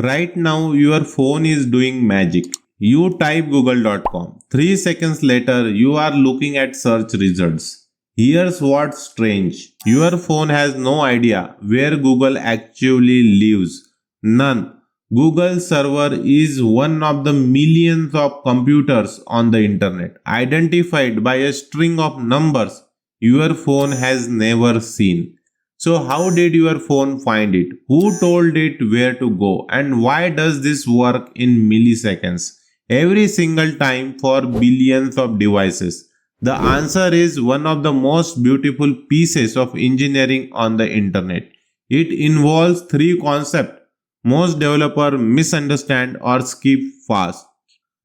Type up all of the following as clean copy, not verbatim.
Right now, your phone is doing magic. You type google.com. 3 seconds later, you are looking at search results. Here's what's strange. Your phone has no idea where Google actually lives. None. Google server is one of the millions of computers on the internet, identified by a string of numbers your phone has never seen. So how did your phone find it? Who told it where to go? And why does this work in milliseconds? Every single time for billions of devices. The answer is one of the most beautiful pieces of engineering on the internet. It involves three concepts most developers misunderstand or skip fast: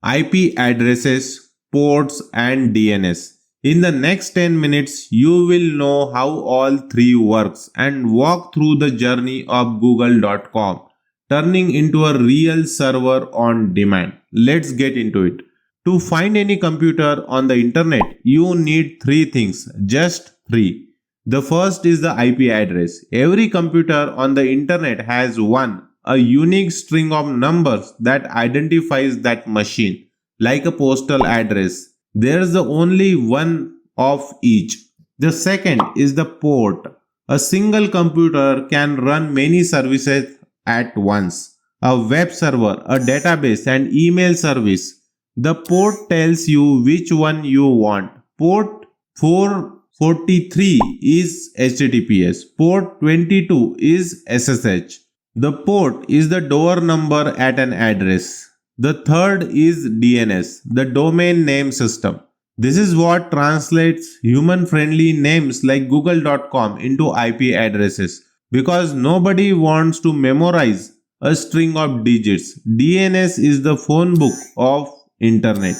IP addresses, ports, and DNS. In the next 10 minutes, you will know how all three works and walk through the journey of google.com, turning into a real server on demand. Let's get into it. To find any computer on the internet, you need three things, just three. The first is the IP address. Every computer on the internet has one, a unique string of numbers that identifies that machine, like a postal address. There's the only one of each. The second is the port. A single computer can run many services at once. A web server, a database, and email service. The port tells you which one you want. Port 443 is HTTPS. Port 22 is SSH. The port is the door number at an address. The third is DNS, the domain name system. This is what translates human-friendly names like google.com into IP addresses. Because nobody wants to memorize a string of digits. DNS is the phone book of internet.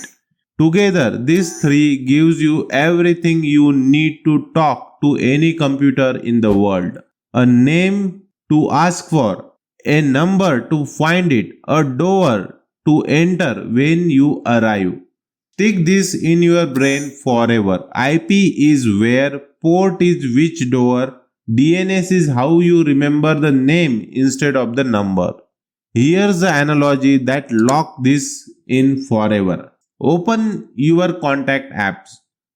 Together, these three gives you everything you need to talk to any computer in the world. A name to ask for, a number to find it, a door to enter when you arrive. Stick this in your brain forever. IP is where, port is which door, DNS is how you remember the name instead of the number. Here's the analogy that locks this in forever. Open your contact apps.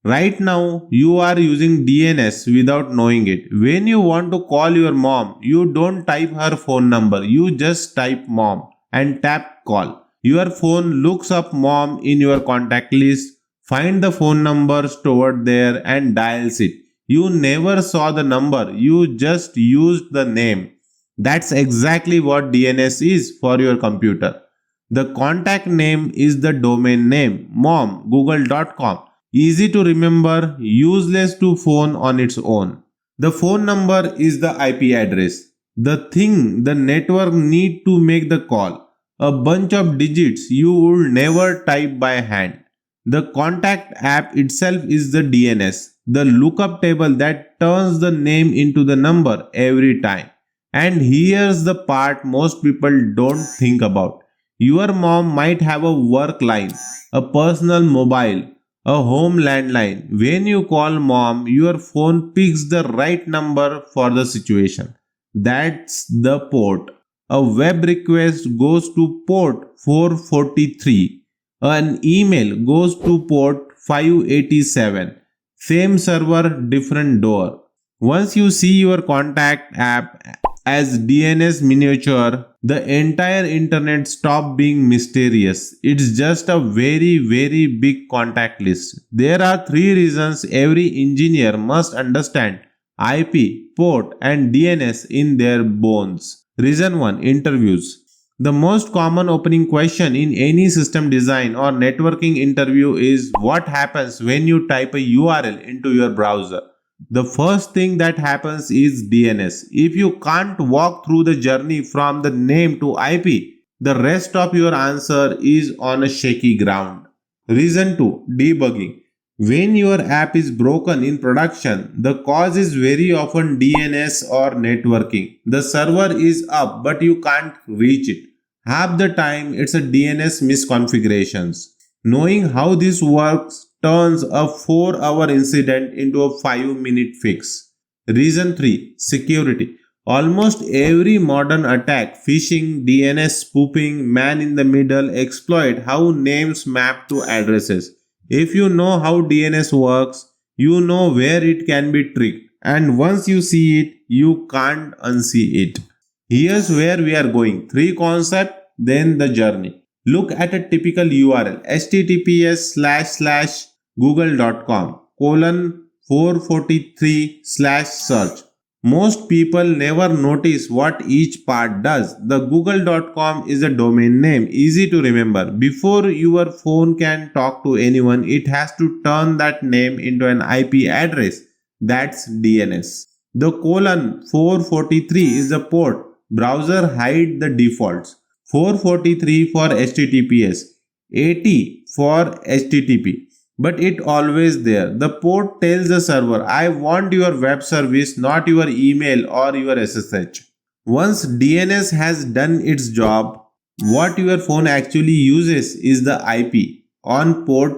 Right now, you are using DNS without knowing it. When you want to call your mom, you don't type her phone number. You just type mom and tap call. Your phone looks up mom in your contact list, finds the phone number stored there and dials it. You never saw the number. You just used the name. That's exactly what DNS is for your computer. The contact name is the domain name, mom, google.com. Easy to remember, useless to phone on its own. The phone number is the IP address, the thing the network need to make the call. A bunch of digits you would never type by hand. The contact app itself is the DNS, the lookup table that turns the name into the number every time. And here's the part most people don't think about. Your mom might have a work line, a personal mobile, a home landline. When you call mom, your phone picks the right number for the situation. That's the port. A web request goes to port 443. An email goes to port 587. Same server, different door. Once you see your contact app as DNS miniature, the entire internet stops being mysterious. It's just a very, very big contact list. There are three reasons every engineer must understand IP, port, and DNS in their bones. Reason 1. Interviews. The most common opening question in any system design or networking interview is what happens when you type a URL into your browser. The first thing that happens is DNS. If you can't walk through the journey from the name to IP, the rest of your answer is on a shaky ground. Reason 2. Debugging. When your app is broken in production, the cause is very often DNS or networking. The server is up but you can't reach it. Half the time it's a DNS misconfigurations. Knowing how this works turns a 4-hour incident into a 5-minute fix. Reason 3. Security. Almost every modern attack, phishing, DNS spoofing, man in the middle exploit how names map to addresses. If you know how DNS works, you know where it can be tricked, and once you see it, you can't unsee it. Here's where we are going. 3 concept, then the journey. Look at a typical URL https://google.com:443/search. Most people never notice what each part does. The google.com is a domain name, easy to remember. Before your phone can talk to anyone, it has to turn that name into an IP address. That's DNS. The colon 443 is the port. Browser hide the defaults. 443 for HTTPS, 80 for HTTP. But it always there. The port tells the server, I want your web service, not your email or your SSH. Once DNS has done its job, what your phone actually uses is the IP on port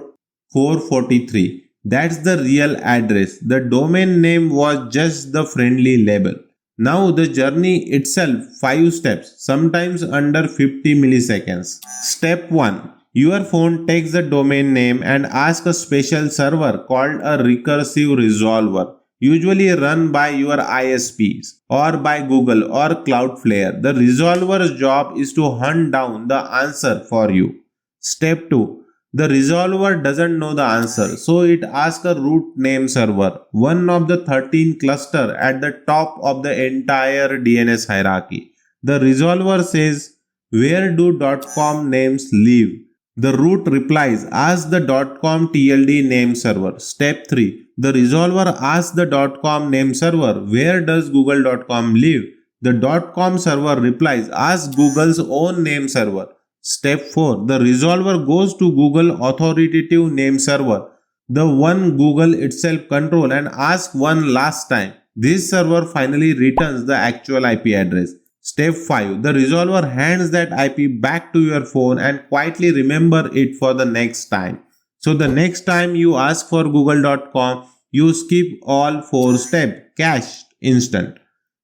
443. That's the real address. The domain name was just the friendly label. Now the journey itself 5 steps, sometimes under 50 milliseconds. Step 1. Your phone takes the domain name and asks a special server called a recursive resolver, usually run by your ISPs or by Google or Cloudflare. The resolver's job is to hunt down the answer for you. Step 2. The resolver doesn't know the answer, so it asks a root name server, one of the 13 clusters at the top of the entire DNS hierarchy. The resolver says, where do .com names live? The root replies, ask the .com TLD name server. Step 3. The resolver asks the .com name server, where does google.com live? The .com server replies, ask Google's own name server. Step 4. The resolver goes to Google authoritative name server, the one Google itself controls, and asks one last time. This server finally returns the actual IP address. Step 5. The resolver hands that IP back to your phone and quietly remember it for the next time. So the next time you ask for google.com, you skip all 4 steps. Cached instant.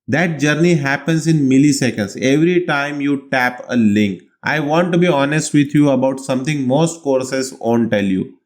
That journey happens in milliseconds every time you tap a link. I want to be honest with you about something most courses won't tell you.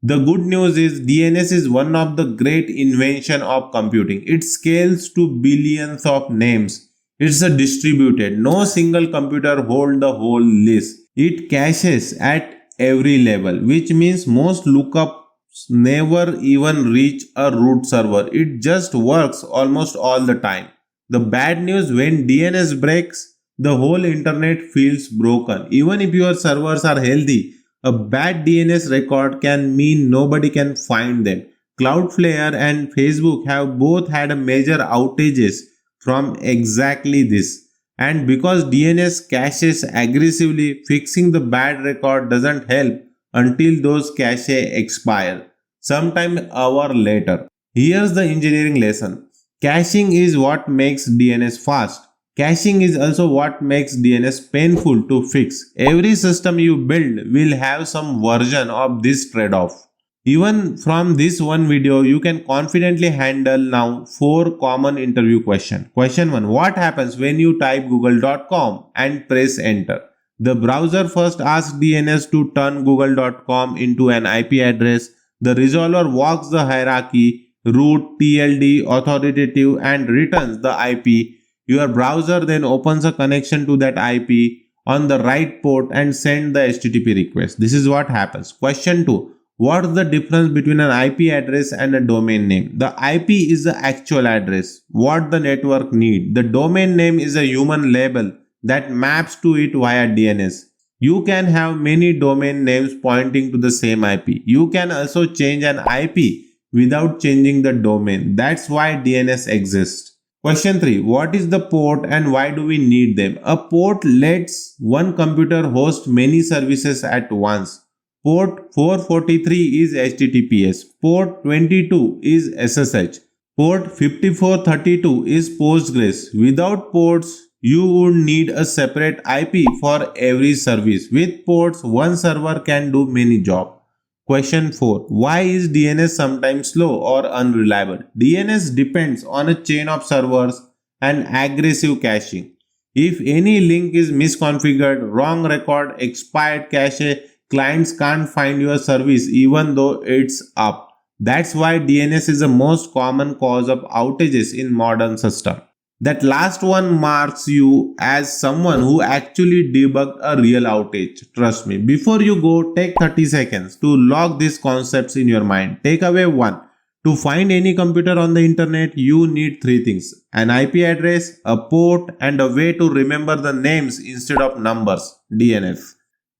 The good news is DNS is one of the great inventions of computing. It scales to billions of names. It's a distributed. No single computer holds the whole list. It caches at every level, which means most lookups never even reach a root server. It just works almost all the time. The bad news, when DNS breaks, the whole internet feels broken. Even if your servers are healthy, a bad DNS record can mean nobody can find them. Cloudflare and Facebook have both had major outages from exactly this. And because DNS caches aggressively, fixing the bad record doesn't help until those caches expire, sometime an hour later. Here's the engineering lesson. Caching is what makes DNS fast. Caching is also what makes DNS painful to fix. Every system you build will have some version of this trade-off. Even from this one video, you can confidently handle now 4 common interview questions. Question 1. What happens when you type google.com and press enter? The browser first asks DNS to turn google.com into an IP address. The resolver walks the hierarchy, root, TLD, authoritative, and returns the IP. Your browser then opens a connection to that IP on the right port and sends the HTTP request. This is what happens. Question 2. What is the difference between an IP address and a domain name? The IP is the actual address, what the network needs. The domain name is a human label that maps to it via DNS. You can have many domain names pointing to the same IP. You can also change an IP without changing the domain. That's why DNS exists. Question 3. What is the port and why do we need them? A port lets one computer host many services at once. Port 443 is HTTPS. Port 22 is SSH. Port 5432 is Postgres. Without ports, you would need a separate IP for every service. With ports, one server can do many jobs. Question 4. Why is DNS sometimes slow or unreliable? DNS depends on a chain of servers and aggressive caching. If any link is misconfigured, wrong record, expired cache, clients can't find your service even though it's up. That's why DNS is the most common cause of outages in modern system. That last one marks you as someone who actually debugged a real outage. Trust me. Before you go, take 30 seconds to log these concepts in your mind. Takeaway 1. To find any computer on the internet, you need three things: an IP address, a port, and a way to remember the names instead of numbers, DNS.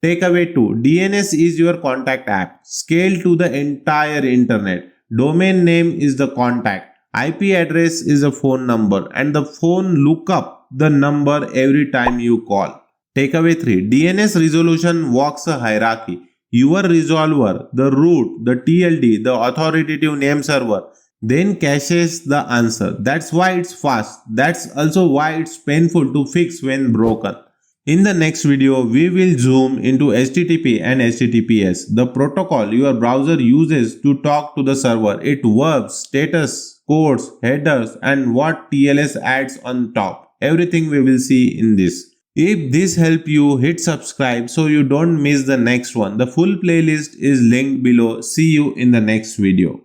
Takeaway 2. DNS is your contact app, scaled to the entire internet. Domain name is the contact. IP address is a phone number, and the phone look up the number every time you call. Takeaway 3. DNS resolution walks a hierarchy. Your resolver, the root, the TLD, the authoritative name server, then caches the answer. That's why it's fast. That's also why it's painful to fix when broken. In the next video, we will zoom into HTTP and HTTPS, the protocol your browser uses to talk to the server. It verbs, status, codes, headers, and what TLS adds on top. Everything we will see in this. If this helped you, hit subscribe so you don't miss the next one. The full playlist is linked below. See you in the next video.